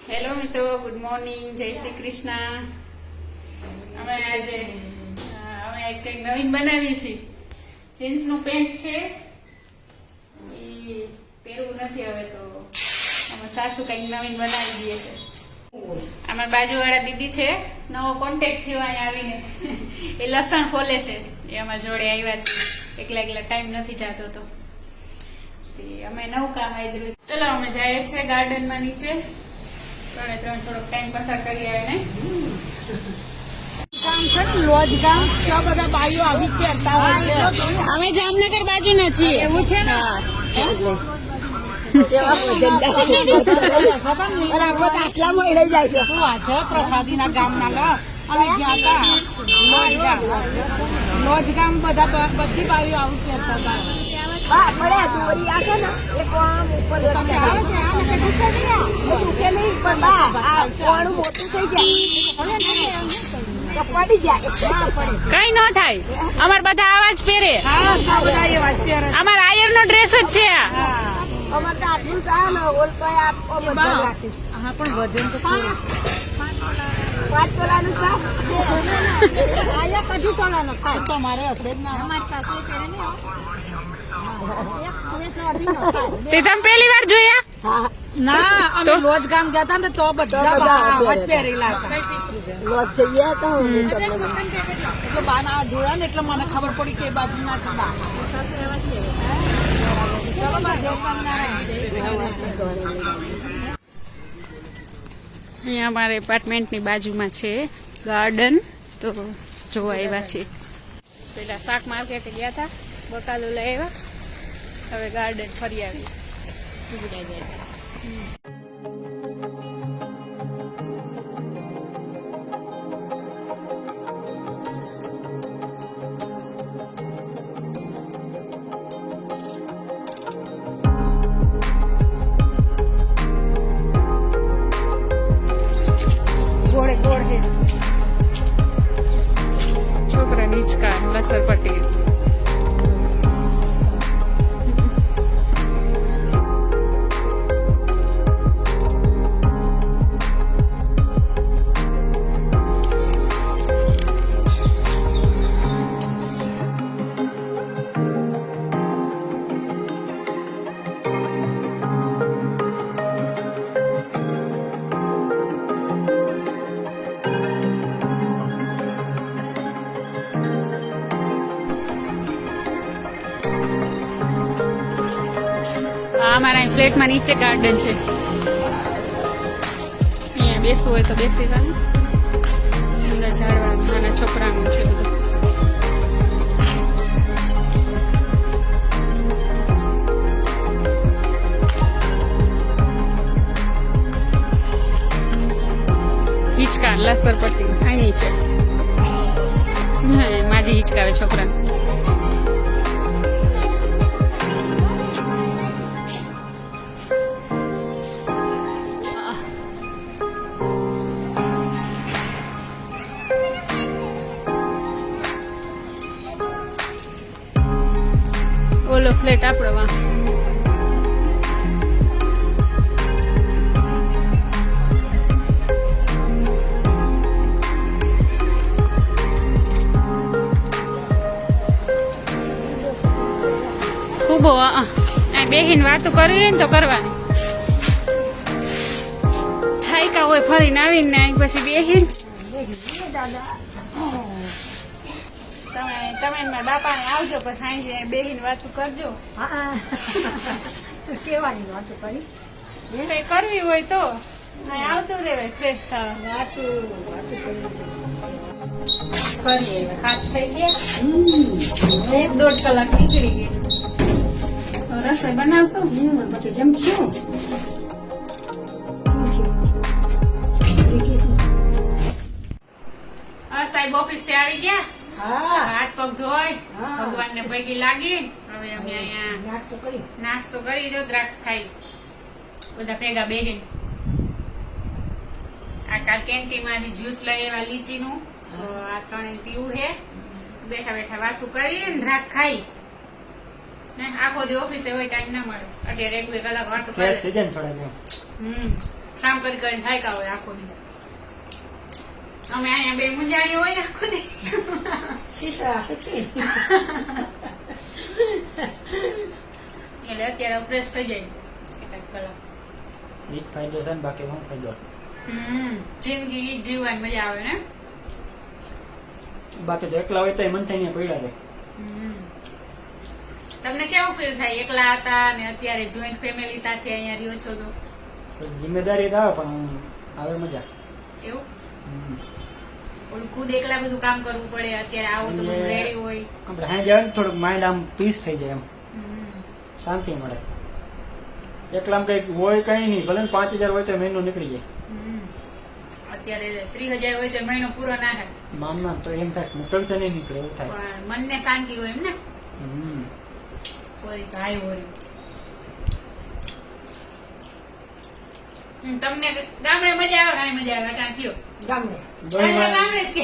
Hello મિત્રો, good morning, જય શ્રી કૃષ્ણ. અમે આજે કંઈક નવીન બનાવીએ છીએ. જીન્સનું પેન્ટ છે એ પહેરવું નથી હવે, તો અમે સાસુ કંઈક નવીન બનાવી દઈએ છે. અમારા બાજુવાળા દીદી છે, નવો કોન્ટેક્ટ થયો અહીંયા આવીને. એ લસણ ફોલે છે, એ અમારા જોડે આવ્યા છે. એકલા ટાઈમ નથી જતો તો અમે નવું કામ આવ્યું. ચલો અમે જઈએ છીએ ગાર્ડનમાં નીચે. 3:30 થોડોક ટાઈમ પસાર કરી આવે ને. કામ છે ને લોજ કામ, ત્યાં બધા બાઈઓ આવી પહેરતા હોય છે. અમે જામનગર બાજુના છીએ. એવું છે ને? આટલા મળે જાય છે. શું વાત છે? પ્રસાદીના ગામના લો અમે ગયા હતા લોજ ગામ, બધા બધી બાઈઓ આવું પહેરતા હતા. કઈ ન થાય, અમાર બધા આવા જ પહેરે. અમાર આયર નો ડ્રેસ જ છે આ. હા, પણ વજન તો 5 તોલાનું કજુ તોલાનો થાય તો મારે હશે જ ના. અમારી સાસુ પહેરે ને તે તમે પહેલી વાર જોયા? ના, અમે લોજ ગામ ગયા હતા ને તો બધા પહેરેલા હતા. લોજ જઈએ તો એટલે બાના જોયા ને એટલે મને ખબર પડી કે બાજુ ના છે બા. અહીંયા અમારે એપાર્ટમેન્ટની બાજુમાં છે ગાર્ડન, તો જોવા આવ્યા છે. પેલા શાક માર્કેટ ગયા હતા, બકાલું લઈ આવ્યા, હવે ગાર્ડન ફરી આવી. છોકરા નીચકા લસરપટ્ટી. અમારા ફ્લેટમાં નીચે ગાર્ડન છે, અહીંયા બેસવું હોય તો બેસી જવાનું. અંદર ઝાડવા નાના છોકરાનું છે બધું. હિંચકા લસરપટ્ટી અહીં છે. માજી હિંચકાવે છોકરાને. ઓલો ફ્લેટ આપણો વા. ઉભો બેહીને વાતો કરવી ને તો કરવાની. છાયકા હોય ફરીને આવીને પછી બેહીને તમે મારા બાપાને આવજો, પછી સાંજે બેહીને વાતો કરજો. કેવાની વાતો કરી કઈ કરવી હોય તો આવતું રહેવાય, ફ્રેશ થવા. કરીએ હાથ થઈ ગયા, 1-1.5 કલાક નીકળી ગઈ. તો રસોઈ બનાવશું, પછી જમશું. હા સાહેબ ઓફિસ થી આવી ગયા. હાથ પગ ધોઈ ભગવાન ને પૈકી લાગી. હવે અમે અહીંયા નાસ્તો કરી જો, દ્રાક્ષ ખાઈ બધા ભેગા બેહીને. આ કાલ કેન્ટીન માંથી જ્યુસ લઈ આવ્યા લીચી નું, તો આ 3 પીવું છે. બેઠા બેઠા વાતું કરી ને દ્રાક્ષ ખાઈ. આખો દી ઓફિસે હોય ટાઈમ ના મળે, 1.5 કલાક વાતું કરી. કામ કરી કરીને થાક્યા હોય આખો દી. અમે અહીંયા બે મુંજાણી હોય આખો દી. શીતળા શીખી. એટલે અત્યારે ફ્રેશ થઈ જાય એકાદ કલાક. ઈ જ ફાયદો છે ને બાકી શું ફાયદો? જિંદગી ઈ જ જીવવાની મજા આવે ને. બાકી તો એકલા હોય તો મન થાય ને પડ્યા રહે. તમને કેવું ફીલ થાય એકલા હતા ને અત્યારે જોઈન્ટ ફેમિલી સાથે અહીંયા રહ્યો છો તો? જિમ્મેદારી તો આવે પણ આવે મજા. એવું હમ. ઓલું ખુદ એકલા બધું કામ કરવું પડે, અત્યારે આવો તો બધું રેડી હોય. આપણે હાઈ જાય ને થોડુંક માઇન્ડ આમ પીસ થઈ જાય, એમ શાંતિ મળે. એકલામ કઈક હોય કઈ નહીં, ભલે ને 5,000 હોય તો મહિનો નીકળી જાય. અત્યારે 30,000 હોય તો મહિનો પૂરો ના થાય, માન તો એમ થાય નીકળશે નહીં, નીકળે એવું થાય. પણ મનને શાંતિ હોય એમ ને. હમ. હોય તો હાય હોય. તમને ગામડે મજા આવે? કાંઈ મજા આવે? અટાણ થયો ગામડે. ગામડે જ કે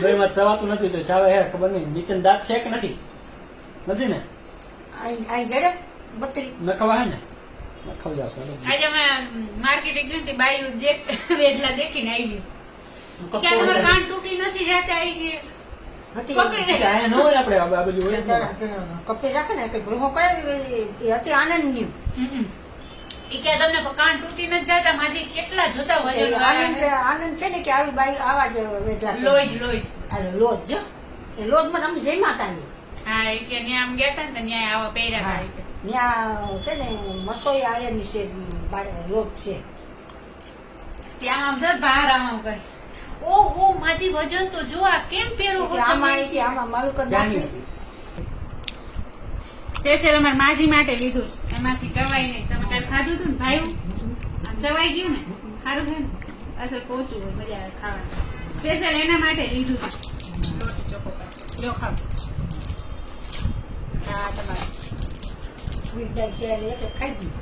દોઈમાં સવાતું નથી તો ચાવે હે ખબર નહીં. નીચે દાંત છે કે નથી? નથી ને? અહીં જડે બત્રી. નખવા હે ને? નખવી આવશે. આજે અમે માર્કેટે ગઈ હતી, બાયું વેઢલા દેખીને આવી. કે તમારે કાન તૂટી નથી જતા આવી ગઈ. પકડી અહીંયા ન હોય આપણે આ બાજુ હોય જ નહીં. કપડે રાખે ને કઈ ભૂખો કરે એ હતી આનંદની. ઈ કે તમને કાન તૂટી નથી જતા, માજી કેટલા જોતા વજન આનંદ છે ને કે આવી બાઈ આવા જ વેચા લોજ લોજ. લોજ જો એ લોજ માં તમે જઈ માતા હા, એ કે ન્યા આમ ગયા હતા ને તો ન્યા આવા પહેર્યા હતા. ત્યાં છે ને મસોઈ આયરની છે લોજ છે ત્યાં આમ જો બહાર આમ કરે. ઓહો માજી વજન તો જો આ કેમ પહેરો કે આમાં કે આમાં મારું કર નાખ્યું. સ્પેશિયલ અમારી માજી માટે લીધું છે, એમાંથી ચવાઈ નહીં. તમે કાલે ખાધું હતું ને ભાઈ, આમ ચવાઈ ગયું ને, સારું છે ને, અસર પોચું હોય, મજા આવે ખાવાની. સ્પેશિયલ એના માટે લીધું છે. રોટી ચોખ્ખો જો ખાવ. હા તમારે ખાઈ ગઈ.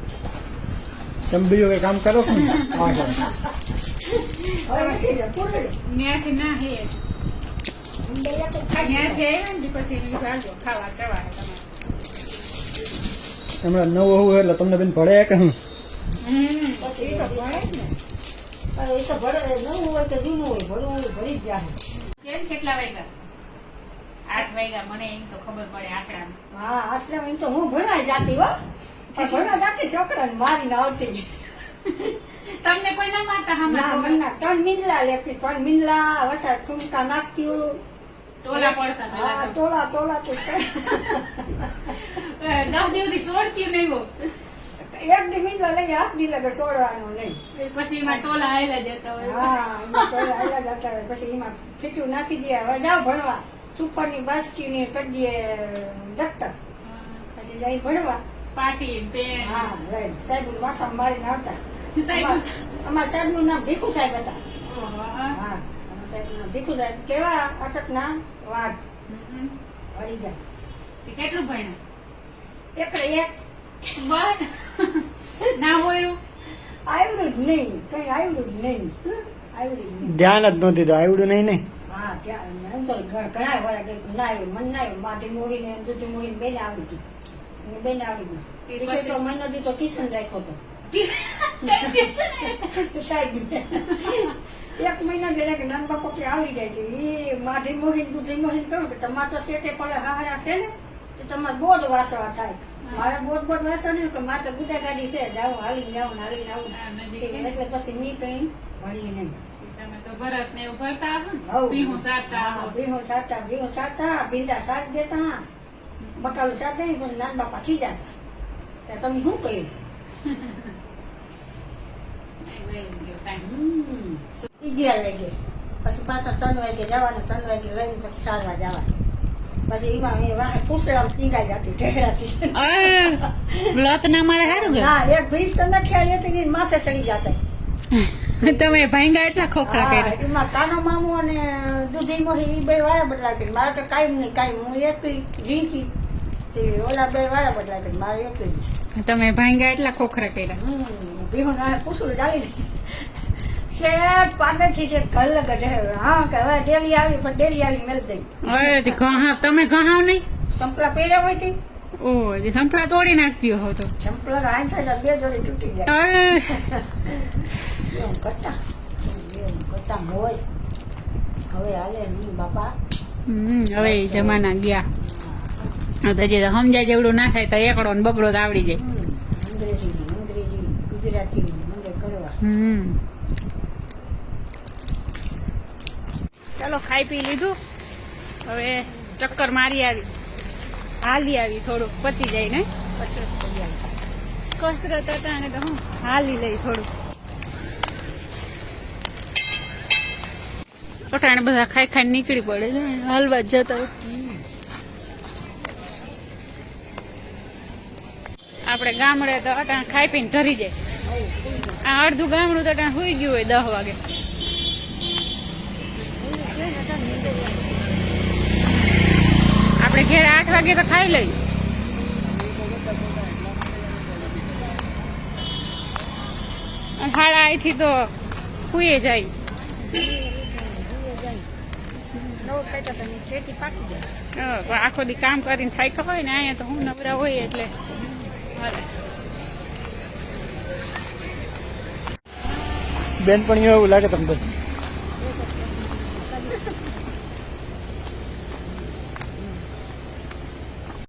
તમે બીજું કઈ કામ કરો છો ને? હા, હવે નથી પૂરે ન્યાથી ના હે ન્યાથી આવ્યા ને પછી એને કીધું આવજો ખાવા ચવાય તમારે. હમણાં નવું હોવું એટલે તમને બેન ભળે કે હું? પછી એ તો ભણે જ ને. એ તો ભરે નવું હોય તો જૂનું હોય, ભરવું હોય ભરી જ જાય. કેમ કેટલા વાગ્યા? 8 વાગ્યા. મને એમ તો ખબર પડે આંકડામાં. હા આટલા એમ તો હું ભણવા જાતી હો, પણ ભણવા જાતી છોકરાને મારીને આવતી. તમને કોઈ ના મારતા ના હમણાં? મનના 3 મિનલા લેતી, 3 મિનલા વસા ઠુમકા નાખતી હોય. ટોલા પડતા હા પેલા ટોળા ટોળા તો 10 દિવસથી છોડતી નહીં હો. એક દી મિનલા લઈ હાથ દી લગે છોડવાનું નહીં. પછી એમાં ટોલા આયેલા જતા હોય. હા એમાં ટોળા આયલા જતા હોય, પછી એમાં ફીટું નાખી દે, હવે જાઓ ભણવા. સુપરની બાસ્કીની કરી દે દફતર, પછી જઈ ભણવા. પાટી પેન. હા લઈ સાહેબ માથામાં મારીને આવતા. સાહેબ. અમારા સાહેબ નું નામ ભીખુ સાહેબ હતા. ઓહો. હા અમારા સાહેબ નું નામ ભીખુ સાહેબ. કેવા અટકના વાઘ હરી ગયા. તે કેટલું ભણ્યા? એકડે એક બસ ના હોય આવ્યું જ નહીં, કઈ આવ્યું જ નહીં. આવ્યું જ નહીં. ધ્યાન જ નહોતી તો આવડું નહીં ને. હા ત્યાં એમ તો ઘણા વાર ના આવ્યું, મને ના આવ્યું. માથી મોરીને દૂધી મોરીને બેને આવી ગઈ, બેને આવી ગઈ. તો મહિનો દી તો ટ્યુશન રાખ્યો હતો સાહેબ. એક મહિના જરા કે નાના બાપા કે આવડી જાય છે એ માથી મોહીને દૂધી મોહીને કહું કે તમારે તો સેટે પડે હારા છે ને તો તમારે બોર્ડ વાસવા થાય. મારે બોર્ડ વાસવા નહીં કે મારે તો ગુડા ગાડી છે, જાઉં હાલીને આવું હાલીને આવું. એટલે પછી મેં કઈ ભણી નહીં. તમે તો ભરત ને એવું ભરતા હશો ને? હઉ. ભીહું સારતા હશો. ભીહું સારતા ભીંડા શાક દેતા, બકાલું શાક દે, પછી નાના બાપા ખીજાતા. તમે શું કહ્યું? નહીં, વહી ગયો time. 11 વાગે પછી પાછા 3 વાગે જવાનું, 3 વાગે લઈને પછી સારવા જવાનું. પછી એમાં પૂછડામાં ટીંગાઈ જતી ઢેકડાથી. લત ના મારે સારું ના એક ભીંસ તો નખ્યા હતી ને માથે ચડી જતા. તમે ભાંગા એટલા ખોખરા હા, એમાં કાનો મામો અને દૂધી મોહી એ બે વાળા બદલા કરી. મારે તો કાંઈ નહીં કાંઈ, હું એકલી જીતી ઓલા બે વાળા બદલા કરી, મારે એકલી. તમે ભાંગા એટલા ખોખરા કર્યા. ભીહું ના પૂછડું ડાલી શેઠ પાગળથી છે ઘર લગત. હા કે હવે ડેલી આવી પણ ડેલી આવી મેળ દઈ. અરે તે ઘા તમે ઘાવ નહીં? સંપલા પહેર્યા હોય તે ઓહ તે સંપલા તોડી નાખતી હો તો ચંપલા હાથ થાય બે જોડી તૂટી જાય અરે, એમ કરતા મોય હવે હાલે નહીં બાપા. હવે ઈ જમાના ગયા તો જે સમજાય જેવડું ના થાય તો એકડો ને બગડો તો આવડી જાય. અંગ્રેજી ગુજરાતી મંગે કરવા. ચાલો ખાઈ પી લીધું, હવે ચક્કર મારી આવી, હાલી આવી, થોડુંક પચી જાય ને પછી તૈયાર. કસરત અટાણે તો હું હાલી લઈ થોડુંક. અટાણે બધા ખાઈ ખાઈ નીકળી પડે છે હાલવા જ જતા હોય. આપણે ગામડે તો અટાણે ખાઈ પીને ધરી જાય. આ અડધું ગામડું તો અટાણે સુઈ ગયું હોય 10 વાગે. આપણે ઘેર 8 વાગે તો ખાઈ લઈ. હાડા અહીંથી તો સુઈએ જાય. નવ ખાતા તમે ટેટી પાકી જાય. પણ આખો દી કામ કરીને થાક્યા હોય ને, અહીંયા તો હું નવરા હોય એટલે હાલે. બેન પણ એવું લાગે તમને?